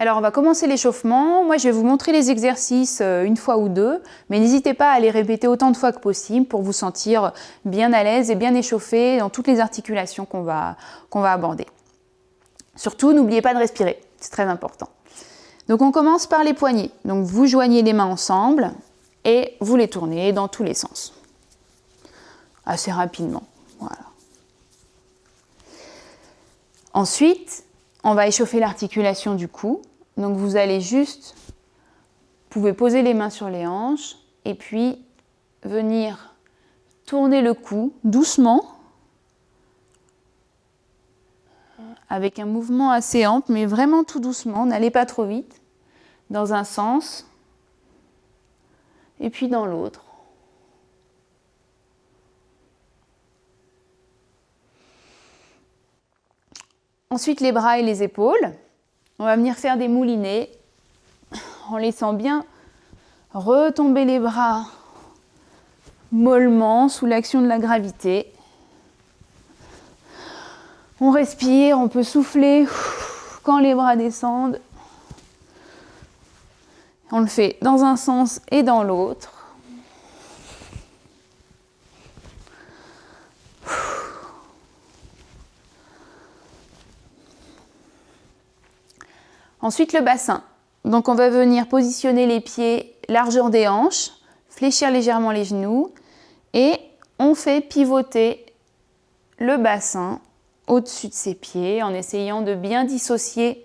Alors, on va commencer l'échauffement. Moi, je vais vous montrer les exercices une fois ou deux, mais n'hésitez pas à les répéter autant de fois que possible pour vous sentir bien à l'aise et bien échauffé dans toutes les articulations qu'on va aborder. Surtout, n'oubliez pas de respirer, c'est très important. Donc, on commence par les poignets. Donc, vous joignez les mains ensemble et vous les tournez dans tous les sens. Assez rapidement, voilà. Ensuite, on va échauffer l'articulation du cou. Donc vous allez juste, vous pouvez poser les mains sur les hanches et puis venir tourner le cou doucement avec un mouvement assez ample, mais vraiment tout doucement, n'allez pas trop vite, dans un sens et puis dans l'autre. Ensuite, les bras et les épaules. On va venir faire des moulinets en laissant bien retomber les bras mollement sous l'action de la gravité. On respire, on peut souffler quand les bras descendent. On le fait dans un sens et dans l'autre. Ensuite, le bassin. Donc, on va venir positionner les pieds largeur des hanches, fléchir légèrement les genoux et on fait pivoter le bassin au-dessus de ses pieds en essayant de bien dissocier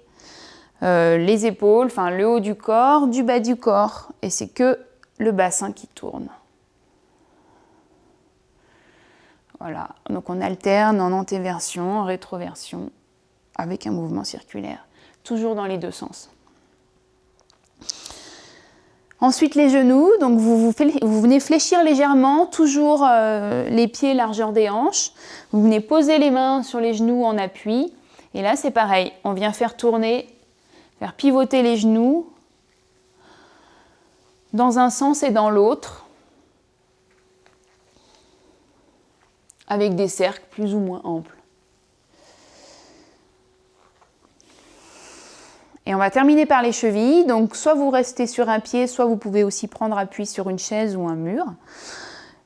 les épaules, enfin le haut du corps, du bas du corps. Et c'est que le bassin qui tourne. Voilà, donc on alterne en antéversion, en rétroversion avec un mouvement circulaire. Toujours dans les deux sens. Ensuite, les genoux, donc vous venez fléchir légèrement, toujours les pieds largeur des hanches. Vous venez poser les mains sur les genoux en appui. Et là, c'est pareil, on vient faire tourner, faire pivoter les genoux dans un sens et dans l'autre, avec des cercles plus ou moins amples. Et on va terminer par les chevilles. Donc, soit vous restez sur un pied, soit vous pouvez aussi prendre appui sur une chaise ou un mur.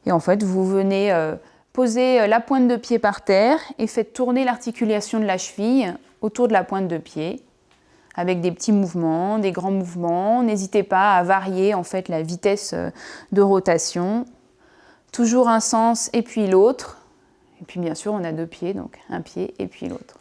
Et en fait, vous venez poser la pointe de pied par terre et faites tourner l'articulation de la cheville autour de la pointe de pied avec des petits mouvements, des grands mouvements. N'hésitez pas à varier en fait la vitesse de rotation. Toujours un sens et puis l'autre. Et puis bien sûr, on a deux pieds, donc un pied et puis l'autre.